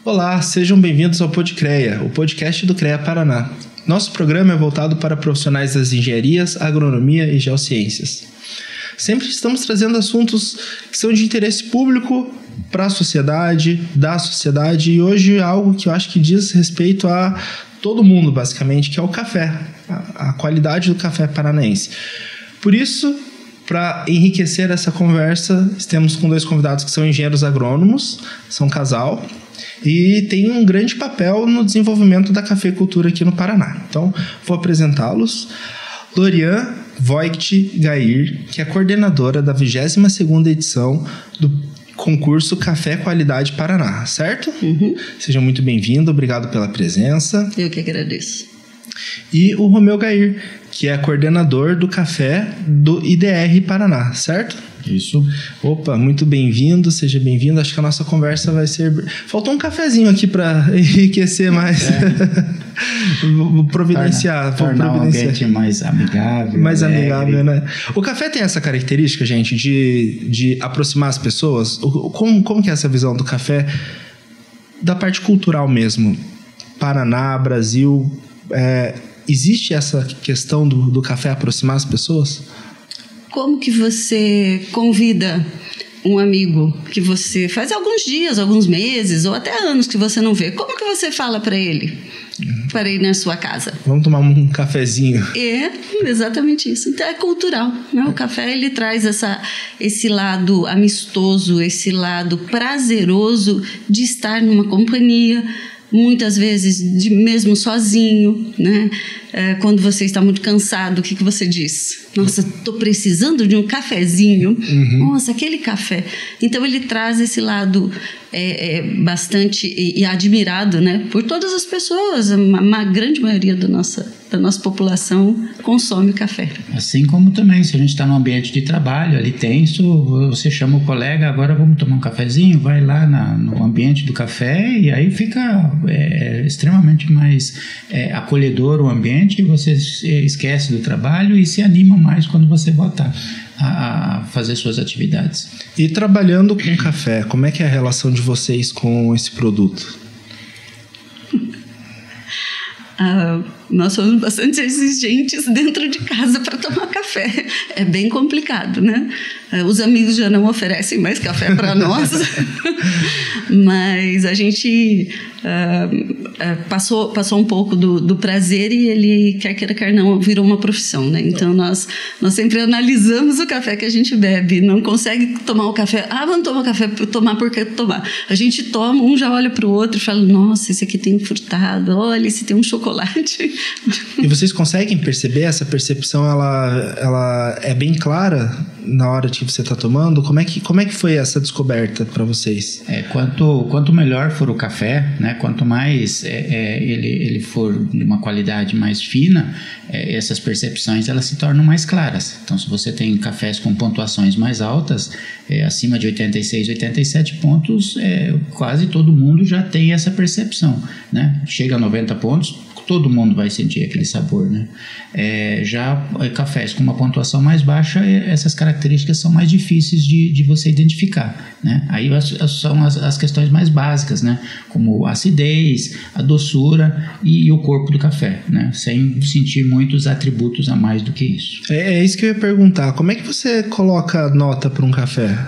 Olá, sejam bem-vindos ao Podcrea, o podcast do CREA Paraná. Nosso programa é voltado para profissionais das engenharias, agronomia e geociências. Sempre estamos trazendo assuntos que são de interesse público para a sociedade, da sociedade, e hoje é algo que eu acho que diz respeito a todo mundo, basicamente, que é o café, a qualidade do café paranaense. Por isso, para enriquecer essa conversa, temos com dois convidados que são engenheiros agrônomos, são um casal, e tem um grande papel no desenvolvimento da cafeicultura aqui no Paraná. Então, vou apresentá-los. Lorian Voigt Gair, que é coordenadora da 22ª edição do concurso Café Qualidade Paraná, certo? Uhum. Seja muito bem-vindo, obrigado pela presença. Eu que agradeço. E o Romeu Gair, que é coordenador do café do IDR Paraná, certo? Isso. Opa, muito bem-vindo, seja bem-vindo. Acho que a nossa conversa vai ser... Faltou um cafezinho aqui para enriquecer mais. Vou providenciar. Tornar um ambiente mais amigável. Mais alegre. amigável, né? O café tem essa característica, gente, de aproximar as pessoas. Como que é essa visão do café? Da parte cultural mesmo. Paraná, Brasil... existe essa questão do café aproximar as pessoas? Como que você convida um amigo que você faz alguns dias, alguns meses ou até anos que você não vê? Como que você fala para ele? Para ir na sua casa? Vamos tomar um cafezinho. É, exatamente isso. Então é cultural, né? O café, ele traz esse lado amistoso, esse lado prazeroso de estar numa companhia, muitas vezes mesmo sozinho, né? Quando você está muito cansado, o que você diz? Nossa, estou precisando de um cafezinho. Uhum. Nossa, aquele café. Então ele traz esse lado bastante e admirado, né? Por todas as pessoas. Uma grande maioria da nossa população consome café. Assim como também, se a gente está num ambiente de trabalho ali tenso, você chama o colega, agora vamos tomar um cafezinho, vai lá no ambiente do café e aí fica extremamente mais acolhedor o ambiente, e você esquece do trabalho e se anima mais quando você voltar a fazer suas atividades. E trabalhando com café, como é que é a relação de vocês com esse produto? Nós somos bastante exigentes dentro de casa para tomar café. É bem complicado, né? Os amigos já não oferecem mais café para nós, mas a gente passou um pouco do prazer e ele, quer queira, quer não, virou uma profissão, né? Então nós sempre analisamos o café que a gente bebe. Não consegue tomar o café, vamos tomar café, tomar porque tomar. A gente toma, um já olha para o outro e fala, nossa, esse aqui tem frutado, olha, esse tem um chocolate. E vocês conseguem perceber? Essa percepção, ela é bem clara na hora que você está tomando? Como é que foi essa descoberta para vocês? Quanto melhor for o café, né, quanto mais ele for de uma qualidade mais fina, essas percepções elas se tornam mais claras. Então, se você tem cafés com pontuações mais altas, acima de 86, 87 pontos, quase todo mundo já tem essa percepção, né? Chega a 90 pontos, todo mundo vai sentir aquele sabor, né? Já cafés com uma pontuação mais baixa, essas características são mais difíceis de você identificar, né? Aí são as questões mais básicas, né? Como a acidez, a doçura e o corpo do café, né? Sem sentir muitos atributos a mais do que isso. É isso que eu ia perguntar. Como é que você coloca nota para um café?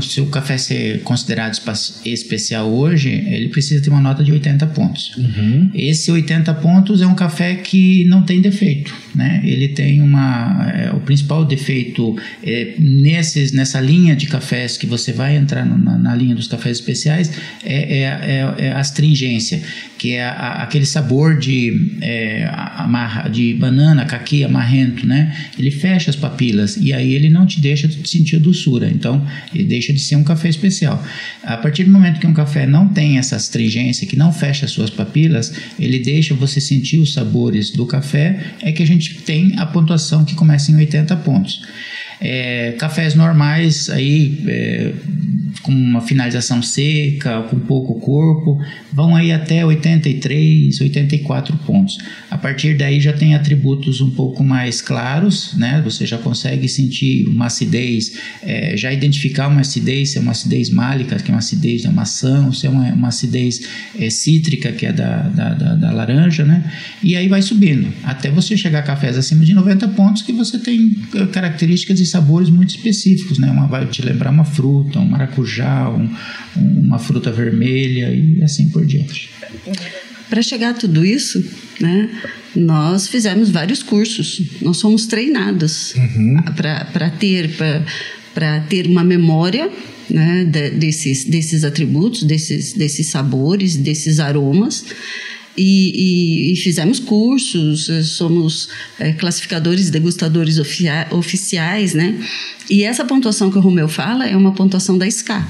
Se o café ser considerado especial hoje, ele precisa ter uma nota de 80 pontos. Uhum. Esse 80 pontos é um café que não tem defeito, né? Ele tem o principal defeito nessa linha de cafés que você vai entrar na linha dos cafés especiais é a astringência, que é aquele sabor de banana, caqui, amarrento, né? Ele fecha as papilas e aí ele não te deixa sentir a doçura. Então, ele deixa de ser um café especial. A partir do momento que um café não tem essa astringência, que não fecha as suas papilas, ele deixa você sentir os sabores do café, é que a gente tem a pontuação que começa em 80 pontos. Cafés normais, aí com uma finalização seca, com pouco corpo, vão aí até 83, 84 pontos. A partir daí já tem atributos um pouco mais claros, né? Você já consegue sentir uma acidez, já identificar uma acidez, se é uma acidez málica, que é uma acidez da maçã, ou se é uma acidez cítrica, que é da laranja, né? E aí vai subindo, até você chegar a cafés acima de 90 pontos, que você tem características e sabores muito específicos, né? Vai te lembrar uma fruta, um maracujá, uma fruta vermelha e assim por diante. Para chegar a tudo isso, né, nós fizemos vários cursos, nós somos treinados para ter uma memória, né, desses atributos, desses sabores, desses aromas. E fizemos cursos, somos classificadores e degustadores oficiais, né? E essa pontuação que o Romeu fala é uma pontuação da SCA,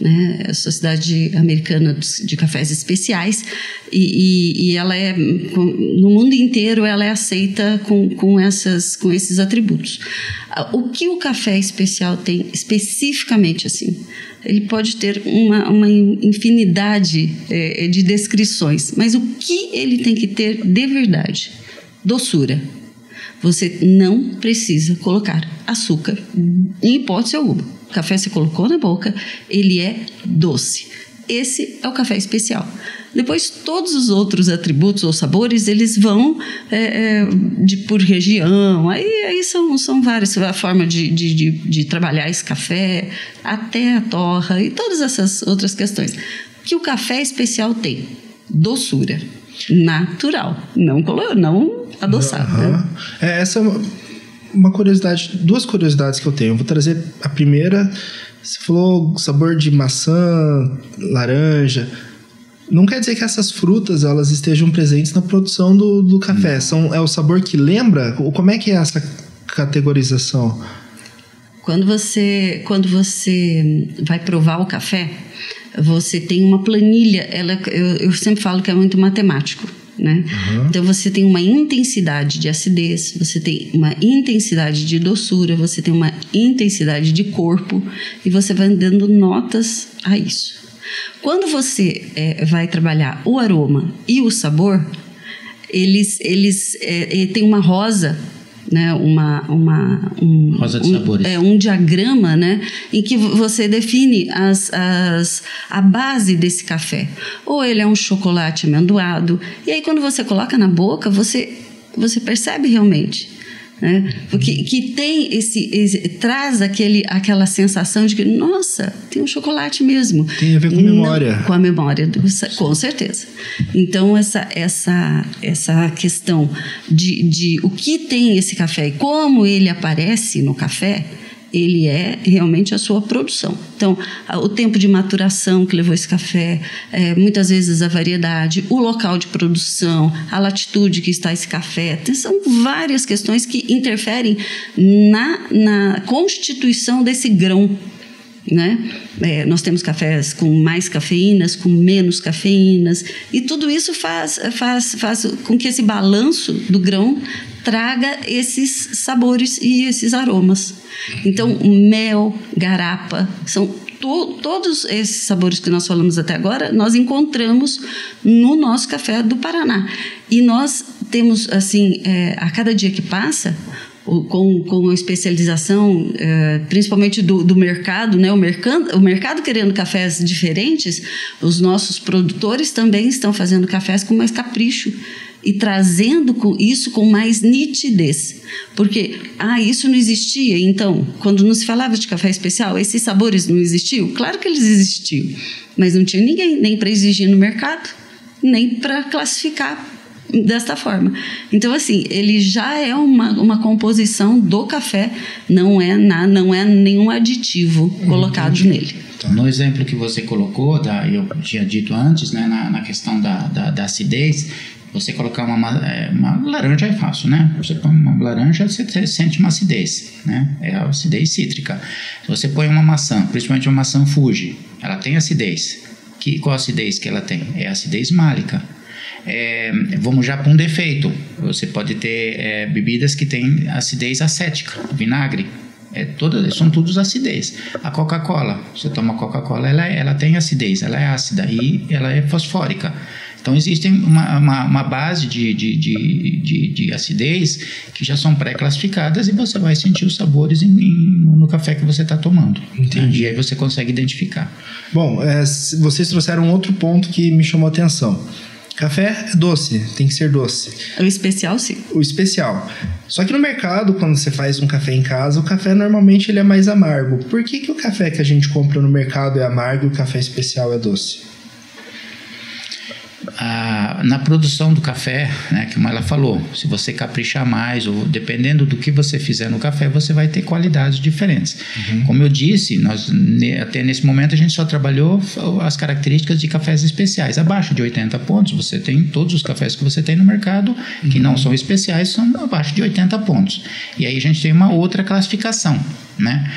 né? A Sociedade Americana de Cafés Especiais, e ela é, no mundo inteiro, ela é aceita com esses atributos. O que o café especial tem especificamente, assim? Ele pode ter uma infinidade de descrições, mas o que ele tem que ter de verdade? Doçura. Você não precisa colocar açúcar em hipótese alguma. O café você colocou na boca, ele é doce. Esse é o café especial. Depois, todos os outros atributos ou sabores, eles vão por região. Aí são várias. A forma de trabalhar esse café, até a torra e todas essas outras questões. O que o café especial tem? Doçura. Natural. Não adoçada. Né? Essa é uma curiosidade, duas curiosidades que eu tenho. Eu vou trazer a primeira. Você falou sabor de maçã, laranja. Não quer dizer que essas frutas elas estejam presentes na produção do café. É o sabor que lembra? Como é que é essa categorização? Quando você vai provar o café, você tem uma planilha. Eu sempre falo que é muito matemático, né? Então você tem uma intensidade de acidez, você tem uma intensidade de doçura, você tem uma intensidade de corpo, e você vai dando notas a isso. Quando você vai trabalhar o aroma e o sabor, eles têm uma rosa, né, rosa de sabores. Um diagrama, né, em que você define a base desse café. Ou ele é um chocolate amendoado, e aí quando você coloca na boca, você percebe realmente, né? Porque que tem traz aquela sensação de que, nossa, tem um chocolate mesmo. Tem a ver com memória. Com a memória, com certeza. Então, essa questão de o que tem esse café e como ele aparece no café, ele é realmente a sua produção. Então, o tempo de maturação que levou esse café, muitas vezes a variedade, o local de produção, a latitude que está esse café. São várias questões que interferem na constituição desse grão, né? Nós temos cafés com mais cafeínas, com menos cafeínas, e tudo isso faz com que esse balanço do grão traga esses sabores e esses aromas. Então, mel, garapa, são todos esses sabores que nós falamos até agora, nós encontramos no nosso café do Paraná. E nós temos, assim, a cada dia que passa, com a especialização, principalmente do mercado, né? O mercado querendo cafés diferentes, os nossos produtores também estão fazendo cafés com mais capricho e trazendo isso com mais nitidez. Porque, isso não existia, então, quando não se falava de café especial, esses sabores não existiam? Claro que eles existiam, mas não tinha ninguém, nem para exigir no mercado, nem para classificar desta forma. Então, assim, ele já é uma composição do café, não é nenhum aditivo colocado nele. No exemplo que você colocou, eu tinha dito antes, né, na questão da acidez, você colocar uma laranja é fácil, né? Você põe uma laranja, você sente uma acidez, né? É a acidez cítrica. Se você põe uma maçã, principalmente uma maçã Fuji, ela tem acidez. Qual a acidez que ela tem? É a acidez málica. Vamos já para um defeito. Você pode ter bebidas que têm acidez acética, vinagre. São todos acidez. A Coca-Cola, você toma Coca-Cola, ela tem acidez, ela é ácida e ela é fosfórica. Então existe uma base de acidez que já são pré-classificadas e você vai sentir os sabores no café que você está tomando. Entendi. E aí você consegue identificar. Bom, vocês trouxeram outro ponto que me chamou a atenção. Café é doce, tem que ser doce. O especial, sim. O especial. Só que no mercado, quando você faz um café em casa, o café normalmente ele é mais amargo. Por que o café que a gente compra no mercado é amargo e o café especial é doce? Na produção do café, né, como ela falou, se você caprichar mais, ou dependendo do que você fizer no café, você vai ter qualidades diferentes. Como eu disse, até nesse momento a gente só trabalhou as características de cafés especiais. Abaixo de 80 pontos, você tem todos os cafés que você tem no mercado, que não são especiais, são abaixo de 80 pontos. E aí a gente tem uma outra classificação, né?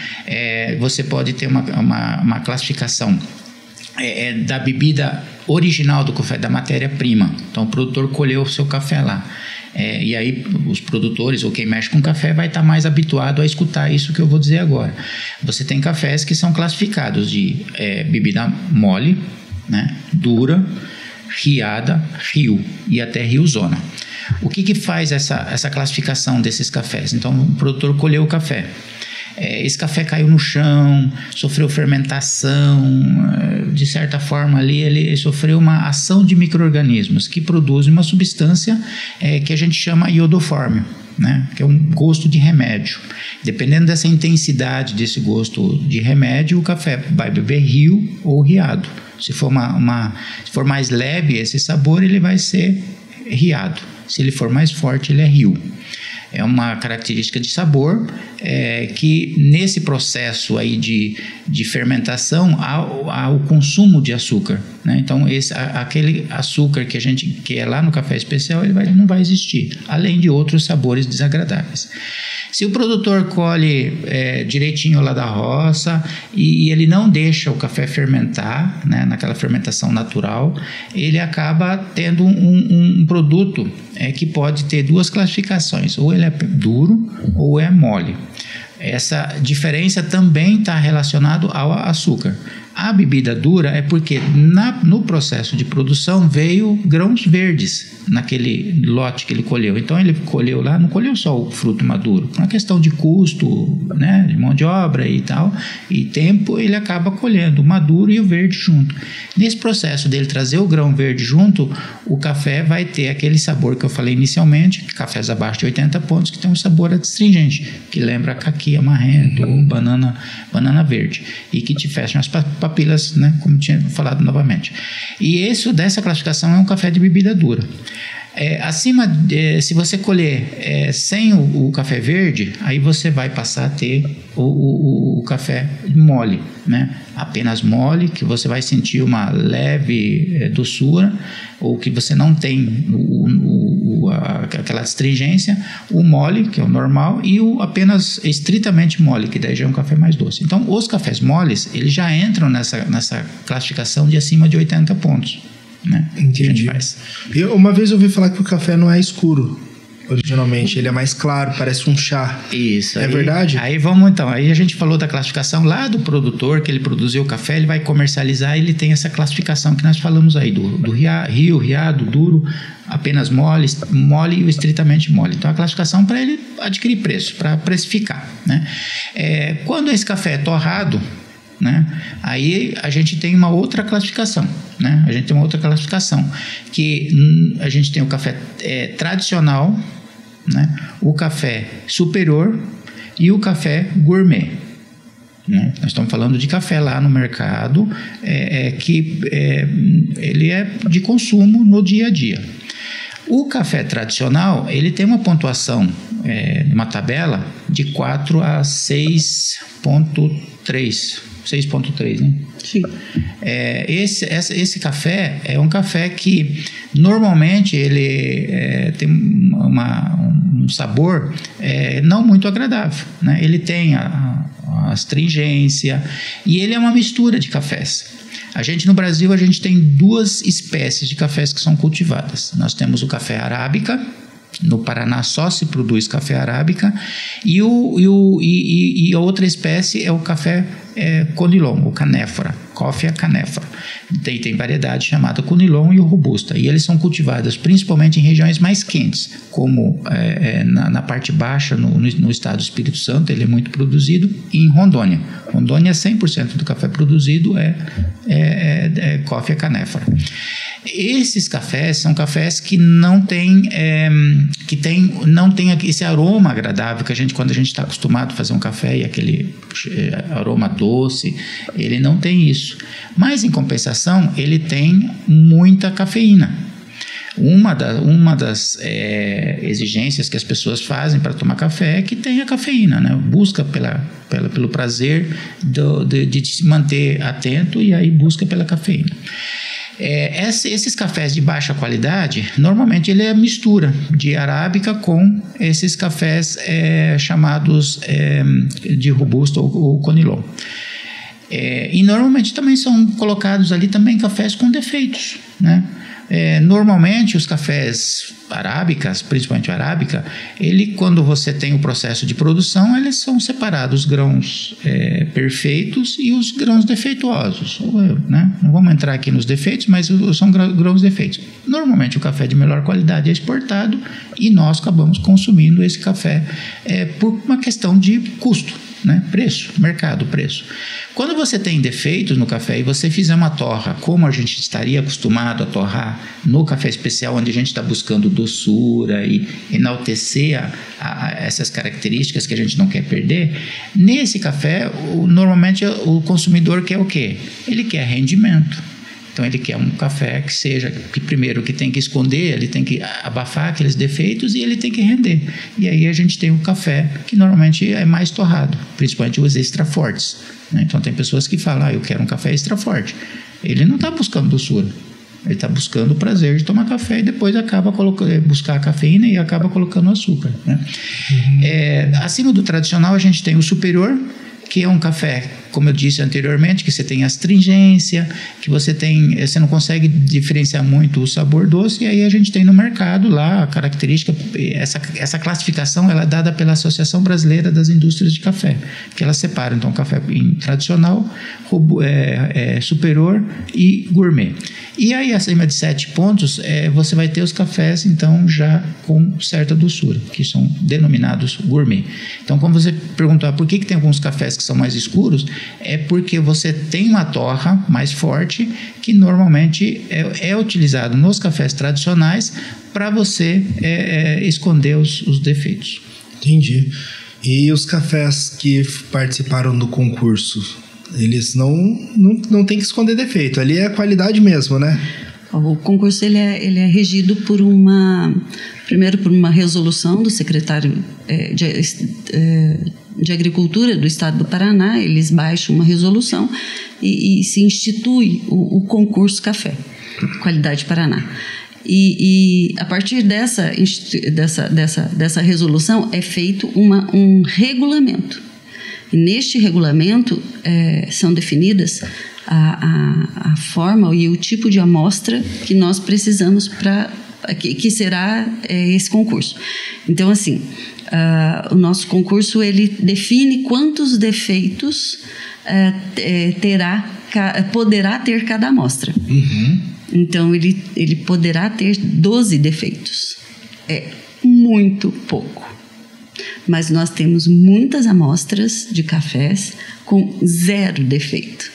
Você pode ter uma classificação da bebida original do café, da matéria-prima. Então o produtor colheu o seu café lá. E aí os produtores ou quem mexe com café vai estar mais habituado a escutar isso que eu vou dizer agora. Você tem cafés que são classificados de bebida mole, né, dura, riada, rio e até riozona. O que faz essa classificação desses cafés? Então o produtor colheu o café. Esse café caiu no chão, sofreu fermentação, de certa forma ali ele sofreu uma ação de micro-organismos que produzem uma substância que a gente chama iodoformio, né? Que é um gosto de remédio. Dependendo dessa intensidade desse gosto de remédio, o café vai beber rio ou riado. Se for se for mais leve esse sabor, ele vai ser riado. Se ele for mais forte, ele é rio. É uma característica de sabor que nesse processo aí de fermentação há o consumo de açúcar, né? Então aquele açúcar que é lá no café especial ele não vai existir, além de outros sabores desagradáveis. Se o produtor colhe direitinho lá da roça e ele não deixa o café fermentar, né, naquela fermentação natural, ele acaba tendo um produto que pode ter duas classificações, ou ele é duro ou é mole. Essa diferença também está relacionada ao açúcar. A bebida dura é porque no processo de produção veio grãos verdes naquele lote que ele colheu. Então ele colheu lá, não colheu só o fruto maduro. Por uma questão de custo, né, de mão de obra e tal, e tempo, ele acaba colhendo o maduro e o verde junto. Nesse processo dele trazer o grão verde junto, o café vai ter aquele sabor que eu falei inicialmente, cafés abaixo de 80 pontos, que tem um sabor adstringente, que lembra caqui amarrento ou banana verde, e que te fecham as papilas, né, como tinha falado novamente. E dessa classificação é um café de bebida dura. Se você colher sem o café verde, aí você vai passar a ter o café mole, né? Apenas mole, que você vai sentir uma leve doçura, ou que você não tem aquela astringência, o mole, que é o normal, e o apenas estritamente mole, que daí já é um café mais doce. Então, os cafés moles, eles já entram nessa classificação de acima de 80 pontos. Né? Entendi. Uma vez eu ouvi falar que o café não é escuro originalmente, ele é mais claro, parece um chá. Isso. É verdade? Aí a gente falou da classificação lá do produtor, que ele produziu o café, ele vai comercializar, ele tem essa classificação que nós falamos aí, do rio, riado, duro, apenas mole e o estritamente mole. Então a classificação para ele adquirir preço, para precificar, né? Quando esse café é torrado, né, aí a gente tem uma outra classificação, né? A gente tem uma outra classificação, que a gente tem o café tradicional, né, o café superior e o café gourmet, né? Nós estamos falando de café lá no mercado, ele é de consumo no dia a dia. O café tradicional, ele tem uma pontuação, uma tabela de 4 a 6.3, né? Sim. Esse café é um café que normalmente ele tem um sabor não muito agradável, né? Ele tem a astringência e ele é uma mistura de cafés. No Brasil, a gente tem duas espécies de cafés que são cultivadas. Nós temos o café arábica, No Paraná só se produz café arábica e a outra espécie é o café conilon, o canéfora, Coffea canéfora. Tem variedade chamada conilon e o robusta, e eles são cultivados principalmente em regiões mais quentes, como na parte baixa, no estado do Espírito Santo, ele é muito produzido, e em Rondônia. Rondônia, 100% do café produzido é Coffea canéfora. Esses cafés são cafés que não tem esse aroma agradável que quando a gente está acostumado a fazer um café e aquele aroma doce, ele não tem isso. Mas em compensação, ele tem muita cafeína. Uma das exigências que as pessoas fazem para tomar café é que tenha cafeína, né? Busca pelo prazer de se manter atento, e aí busca pela cafeína. Esses cafés de baixa qualidade, normalmente ele é mistura de arábica com esses cafés chamados de robusta ou conilon. E normalmente também são colocados ali também cafés com defeitos, né? Normalmente os cafés arábicas, principalmente a arábica, quando você tem o processo de produção, eles são separados, os grãos perfeitos e os grãos defeituosos, né? Não vamos entrar aqui nos defeitos, mas são grãos defeitos. Normalmente o café de melhor qualidade é exportado e nós acabamos consumindo esse café por uma questão de custo, né? Mercado, preço. Quando você tem defeitos no café e você fizer uma torra como a gente estaria acostumado a torrar no café especial, onde a gente está buscando doçura e enaltecer essas características que a gente não quer perder, nesse café, normalmente o consumidor quer o quê? Ele quer rendimento. Então ele quer um café que primeiro que tem que esconder, ele tem que abafar aqueles defeitos e ele tem que render. E aí a gente tem um café que normalmente é mais torrado, principalmente os extra fortes, né? Então tem pessoas que falam, eu quero um café extra forte. Ele não está buscando doçura, ele está buscando o prazer de tomar café e depois acaba buscar a cafeína e acaba colocando açúcar, né? Acima do tradicional a gente tem o superior, que é um café, como eu disse anteriormente, que você tem astringência, que você não consegue diferenciar muito o sabor doce, e aí a gente tem no mercado lá a característica, essa classificação ela é dada pela Associação Brasileira das Indústrias de Café, que ela separa então café em tradicional, superior e gourmet. E aí acima de 7 pontos você vai ter os cafés então já com certa doçura, que são denominados gourmet. Então, como você perguntou, por que tem alguns cafés que são mais escuros? É porque você tem uma torra mais forte que normalmente é utilizado nos cafés tradicionais para você esconder os defeitos. Entendi. E os cafés que participaram do concurso, eles não tem que esconder defeito, ali é a qualidade mesmo, né? O concurso ele é regido primeiro por uma resolução do secretário de Agricultura do Estado do Paraná. Eles baixam uma resolução e se institui o concurso Café Qualidade Paraná. E a partir dessa resolução é feito um regulamento. E neste regulamento são definidas a forma e o tipo de amostra que nós precisamos que será esse concurso. Então, assim, o nosso concurso ele define quantos defeitos poderá ter cada amostra. Uhum. Então, ele poderá ter 12 defeitos. É muito pouco. Mas nós temos muitas amostras de cafés com 0 defeito.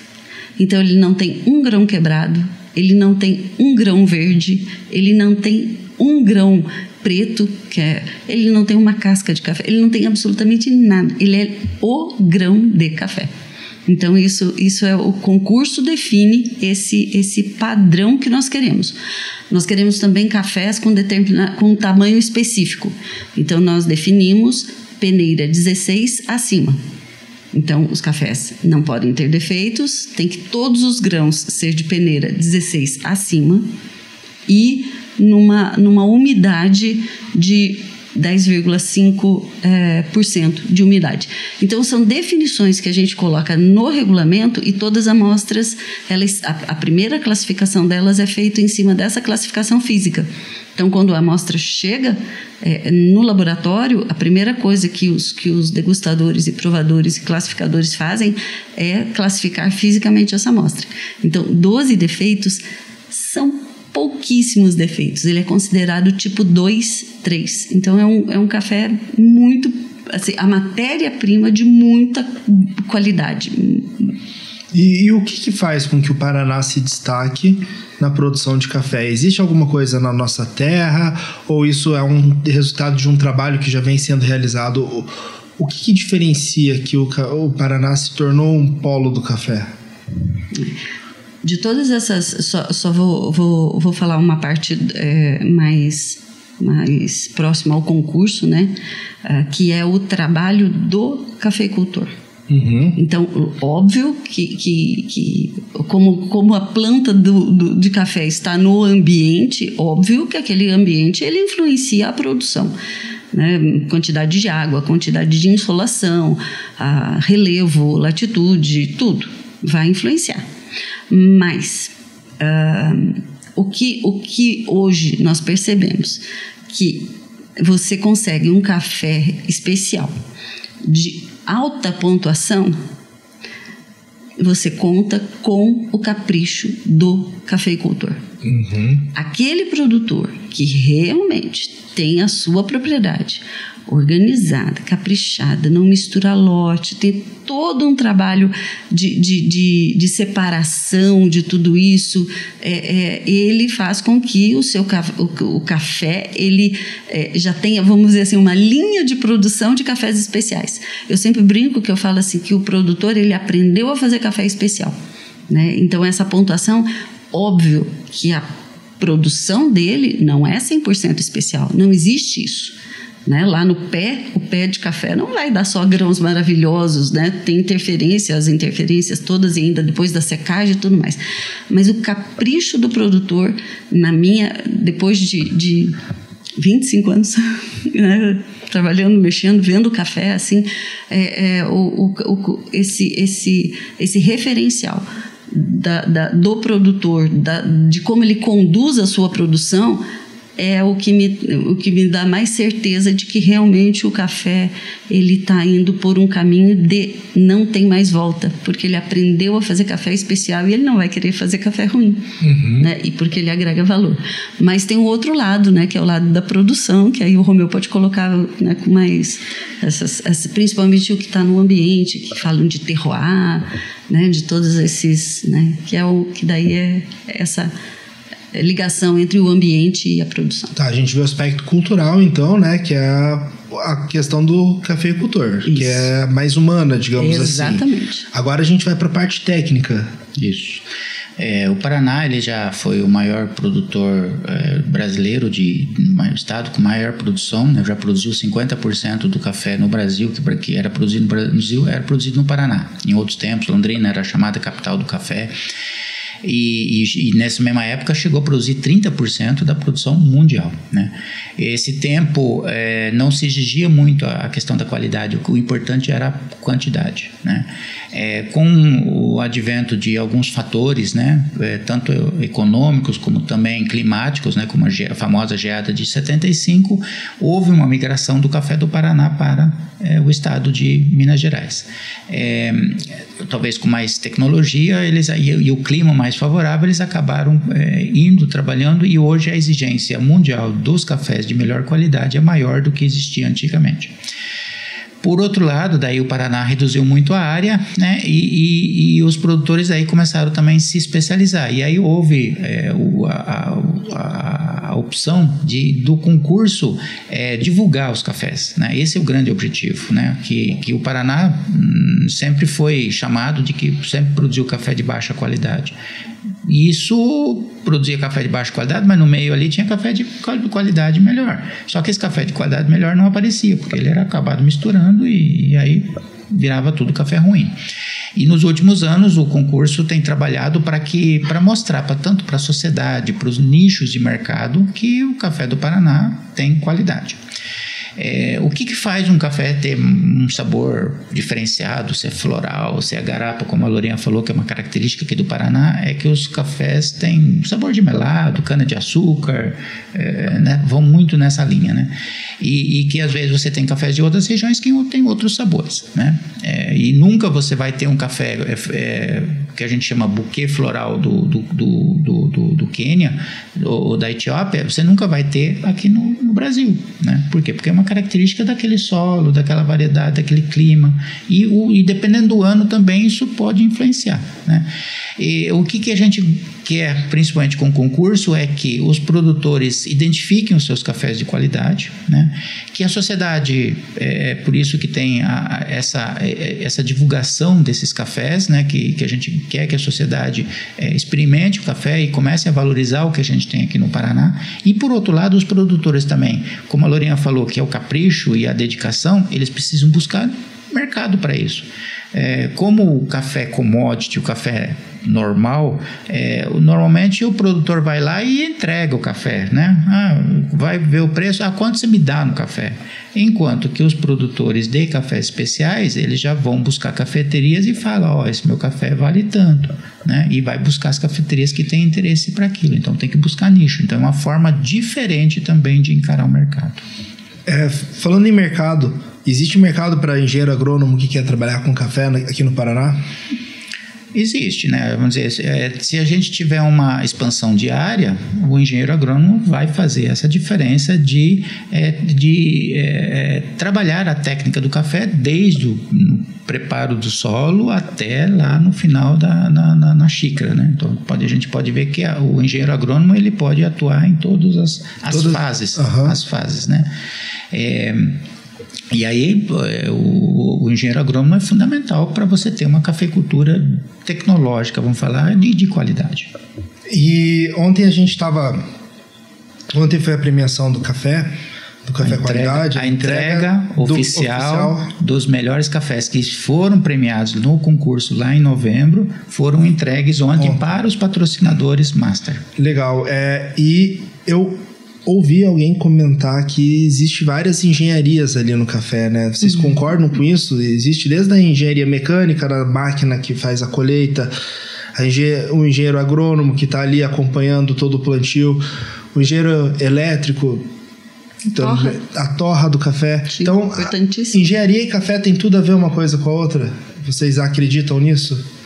Então, ele não tem um grão quebrado, ele não tem um grão verde, ele não tem um grão preto, ele não tem uma casca de café, ele não tem absolutamente nada. Ele é o grão de café. Então, isso o concurso define esse padrão que nós queremos. Nós queremos também cafés com tamanho específico. Então, nós definimos peneira 16 acima. Então, os cafés não podem ter defeitos, tem que todos os grãos ser de peneira 16 acima e numa umidade de 10,5% de umidade. Então, são definições que a gente coloca no regulamento e todas as amostras, a primeira classificação delas é feita em cima dessa classificação física. Então, quando a amostra chega no laboratório, a primeira coisa que os degustadores e provadores e classificadores fazem é classificar fisicamente essa amostra. Então, 12 defeitos são pouquíssimos defeitos. Ele é considerado tipo 2, 3. Então, é um café muito... Assim, a matéria-prima de muita qualidade. E o que faz com que o Paraná se destaque na produção de café? Existe alguma coisa na nossa terra? Ou isso é um resultado de um trabalho que já vem sendo realizado? O que diferencia que o Paraná se tornou um polo do café? De todas essas, só vou falar uma parte mais próxima ao concurso, né? Que é o trabalho do cafeicultor. Uhum. Então, óbvio que como a planta de café está no ambiente, óbvio que aquele ambiente ele influencia a produção. Né? Quantidade de água, quantidade de insolação, relevo, latitude, tudo vai influenciar. Mas o que hoje nós percebemos que você consegue um café especial de alta pontuação, você conta com o capricho do cafeicultor. Uhum. Aquele produtor que realmente tem a sua propriedade organizada, caprichada, não mistura lote, tem todo um trabalho de separação de tudo isso, ele faz com que o café ele já tenha, vamos dizer assim, uma linha de produção de cafés especiais. Eu sempre brinco que eu falo assim, que o produtor ele aprendeu a fazer café especial, né? Então essa pontuação, óbvio que a produção dele não é 100% especial, não existe isso. Né? Lá no pé, o pé de café não vai dar só grãos maravilhosos, né? Tem as interferências todas e ainda depois da secagem e tudo mais. Mas o capricho do produtor, depois de 25 anos, né? Trabalhando, mexendo, vendo café, assim, esse referencial do produtor, de como ele conduz a sua produção, é o que me dá mais certeza de que realmente o café ele está indo por um caminho de não tem mais volta, porque ele aprendeu a fazer café especial e ele não vai querer fazer café ruim, uhum. Né? E porque ele agrega valor. Mas tem o outro lado, né? Que é o lado da produção, que aí o Romeu pode colocar, né, com mais principalmente o que está no ambiente, que falam de terroir, né? De todos esses, né? Que é o que daí é essa ligação entre o ambiente e a produção. Tá, a gente vê o aspecto cultural, então, né, que é a questão do cafeicultor, que é mais humana, digamos assim. Exatamente. Agora a gente vai para a parte técnica. Isso. O Paraná ele já foi o maior produtor brasileiro o estado com maior produção, né? Já produziu 50% do café no Brasil, que era produzido no Brasil, era produzido no Paraná. Em outros tempos, Londrina era a chamada capital do café. E nessa mesma época chegou a produzir 30% da produção mundial, né? Esse tempo não se exigia muito a questão da qualidade, o importante era a quantidade, né? Com o advento de alguns fatores, né? Tanto econômicos como também climáticos, né? Como a famosa geada de 75, houve uma migração do café do Paraná para o estado de Minas Gerais. Talvez com mais tecnologia e o clima mais favorável, eles acabaram trabalhando, e hoje a exigência mundial dos cafés de melhor qualidade é maior do que existia antigamente. Por outro lado, daí o Paraná reduziu muito a área, né? E os produtores aí começaram também a se especializar. E aí houve a opção do concurso divulgar os cafés, né? Esse é o grande objetivo, né? Que o Paraná sempre foi chamado de que sempre produziu café de baixa qualidade. Isso produzia café de baixa qualidade, mas no meio ali tinha café de qualidade melhor. Só que esse café de qualidade melhor não aparecia, porque ele era acabado misturando e aí virava tudo café ruim. E nos últimos anos o concurso tem trabalhado para mostrar tanto para a sociedade, para os nichos de mercado, que o café do Paraná tem qualidade. O que faz um café ter um sabor diferenciado, se é floral, se é garapa, como a Lourinha falou, que é uma característica aqui do Paraná, é que os cafés têm sabor de melado, cana-de-açúcar, né? Vão muito nessa linha, né? E que às vezes você tem cafés de outras regiões que têm outros sabores, né? E nunca você vai ter um café que a gente chama buquê floral do Quênia ou da Etiópia, você nunca vai ter aqui no Brasil, né? Por quê? Porque é uma característica daquele solo, daquela variedade, daquele clima, e dependendo do ano também isso pode influenciar, né? E o que a gente quer, principalmente com o concurso, é que os produtores identifiquem os seus cafés de qualidade, né? Que a sociedade, por isso que tem essa divulgação desses cafés, né? Que a gente quer que a sociedade experimente o café e comece a valorizar o que a gente tem aqui no Paraná. E, por outro lado, os produtores também, como a Lourinha falou, que é o capricho e a dedicação, eles precisam buscar mercado para isso. Como o café commodity, o café normal, normalmente o produtor vai lá e entrega o café, né? Vai ver o preço, quanto você me dá no café? Enquanto que os produtores de cafés especiais, eles já vão buscar cafeterias e falam, esse meu café vale tanto, né? E vai buscar as cafeterias que têm interesse para aquilo, então tem que buscar nicho. Então é uma forma diferente também de encarar o mercado. Falando em mercado, existe mercado para engenheiro agrônomo que quer trabalhar com café aqui no Paraná? Existe, né? Vamos dizer, se a gente tiver uma expansão de área, o engenheiro agrônomo vai fazer essa diferença de trabalhar a técnica do café desde o preparo do solo até lá no final na xícara, né? Então a gente pode ver que o engenheiro agrônomo ele pode atuar em todas as fases, as fases, né? E aí o engenheiro agrônomo é fundamental para você ter uma cafeicultura tecnológica, vamos falar, de qualidade. E ontem foi a premiação do café qualidade. A entrega oficial dos melhores cafés que foram premiados no concurso lá em novembro, foram entregues ontem para os patrocinadores Master. Legal. E eu ouvi alguém comentar que existe várias engenharias ali no café, né? Vocês concordam com isso? Existe desde a engenharia mecânica, da máquina que faz a colheita, o engenheiro agrônomo que está ali acompanhando todo o plantio, o engenheiro elétrico, a torra do café. Sim, então, engenharia e café tem tudo a ver uma coisa com a outra? Vocês acreditam nisso?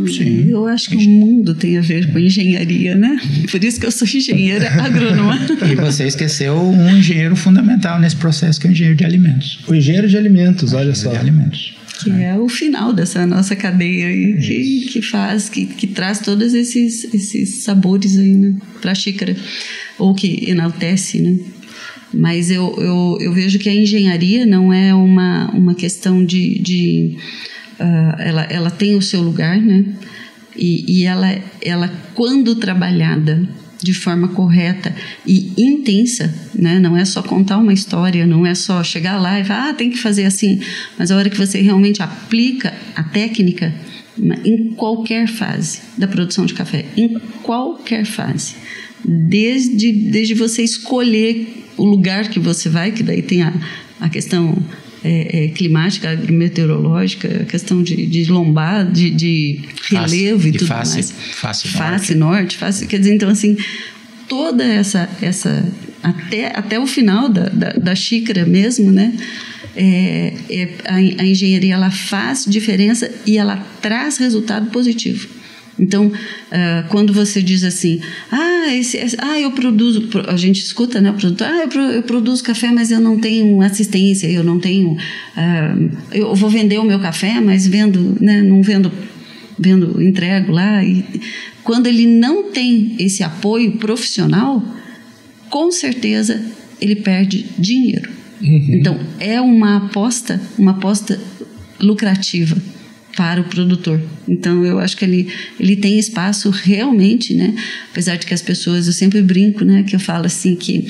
Sim. Eu acho que o mundo tem a ver com engenharia, né? Por isso que eu sou engenheira agrônoma. E você esqueceu um engenheiro fundamental nesse processo, que é o engenheiro de alimentos. O engenheiro de alimentos, olha só. De alimentos. Que é o final dessa nossa cadeia aí, que traz todos esses sabores aí, né, para a xícara, ou que enaltece, né? Mas eu vejo que a engenharia não é uma questão ela tem o seu lugar, né? E ela quando trabalhada de forma correta e intensa, né? Não é só contar uma história, não é só chegar lá e falar, tem que fazer assim, mas a hora que você realmente aplica a técnica em qualquer fase da produção de café, em qualquer fase, desde você escolher o lugar que você vai, que daí tem a questão climática, agrometeorológica, a questão de lombar, de relevo e tudo mais. Face norte, quer dizer, então assim, toda essa até o final da xícara mesmo, né? A engenharia ela faz diferença e ela traz resultado positivo. Então, quando você diz assim, eu produzo, a gente escuta, né, o produtor, eu produzo café, mas eu não tenho assistência, eu não tenho, eu vou vender o meu café, mas vendo, né, não vendo, entrego lá. E quando ele não tem esse apoio profissional, com certeza ele perde dinheiro. Então, é uma aposta lucrativa para o produtor. Então, eu acho que ele tem espaço realmente, né? Apesar de que as pessoas, eu sempre brinco, né? Que eu falo assim que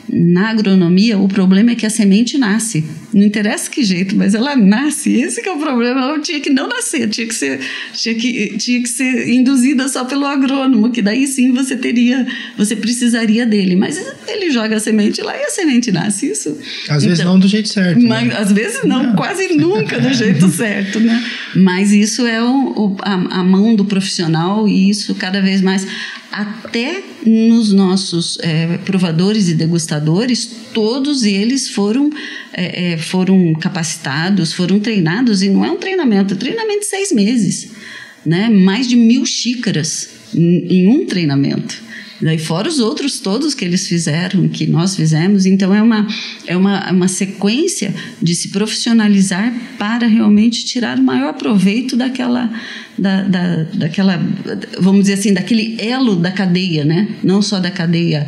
na agronomia, o problema é que a semente nasce. Não interessa que jeito, mas ela nasce. Esse que é o problema. Ela tinha que não nascer, tinha que ser induzida só pelo agrônomo, que daí sim você precisaria dele. Mas ele joga a semente lá e a semente nasce. Isso. Às vezes não do jeito certo. Mas, às vezes não, quase nunca do jeito certo, né? Mas isso é a mão do profissional, e isso cada vez mais, até nos nossos provadores e degustadores, todos eles foram capacitados, foram treinados, e não é um treinamento, é treinamento de 6 meses, né? Mais de 1.000 xícaras em um treinamento. Daí fora os outros todos que eles fizeram, que nós fizemos. Então é uma sequência de se profissionalizar para realmente tirar o maior proveito daquela, vamos dizer assim, daquele elo da cadeia, né? Não só da cadeia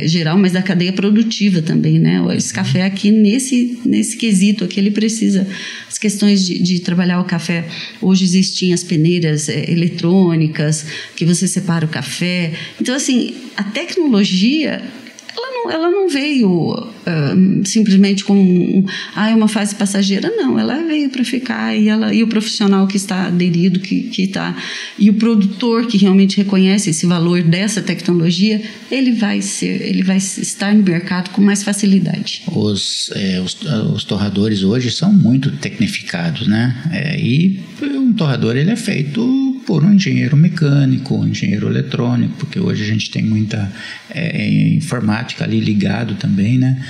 geral, mas da cadeia produtiva também, né? Esse café aqui, nesse quesito aqui, ele precisa... As questões de trabalhar o café, hoje existiam as peneiras eletrônicas, que você separa o café. Então, assim, a tecnologia... Ela não veio simplesmente como uma fase passageira, não. Ela veio para ficar, e o profissional que está aderido, e o produtor que realmente reconhece esse valor dessa tecnologia, ele vai estar no mercado com mais facilidade. Os torradores hoje são muito tecnificados, né? E um torrador, ele é feito por um engenheiro mecânico, um engenheiro eletrônico, porque hoje a gente tem muita informática ali ligado também, né?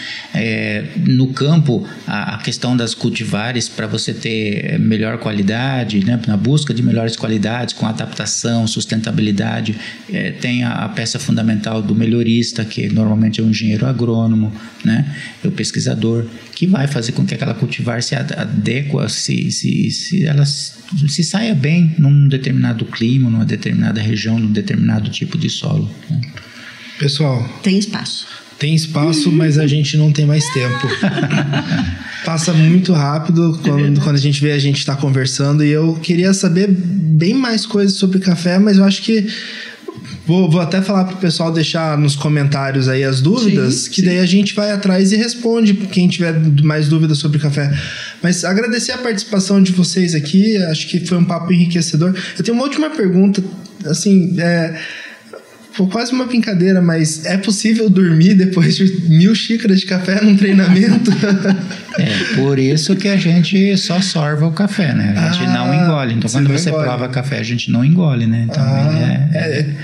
No campo, a questão das cultivares, para você ter melhor qualidade, né? Na busca de melhores qualidades, com adaptação, sustentabilidade, tem a peça fundamental do melhorista, que normalmente é um engenheiro agrônomo, né? O pesquisador, que vai fazer com que aquela cultivar se adequa, ela se saia bem num determinado clima, numa determinada região, num determinado tipo de solo, né? Pessoal, Tem espaço, mas a gente não tem mais tempo. Passa muito rápido quando a gente vê a gente tá conversando, e eu queria saber bem mais coisas sobre café, mas eu acho que vou até falar pro pessoal deixar nos comentários aí as dúvidas, que daí a gente vai atrás e responde quem tiver mais dúvidas sobre café. Mas agradecer a participação de vocês aqui, acho que foi um papo enriquecedor. Eu tenho uma última pergunta, assim, quase uma brincadeira, mas é possível dormir depois de 1.000 xícaras de café num treinamento? Por isso que a gente só sorva o café, né? A gente não engole. Então, quando você prova café, a gente não engole, né? Então,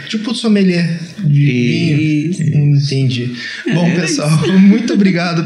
tipo sommelier de vinho. Entendi. Bom, pessoal, muito obrigado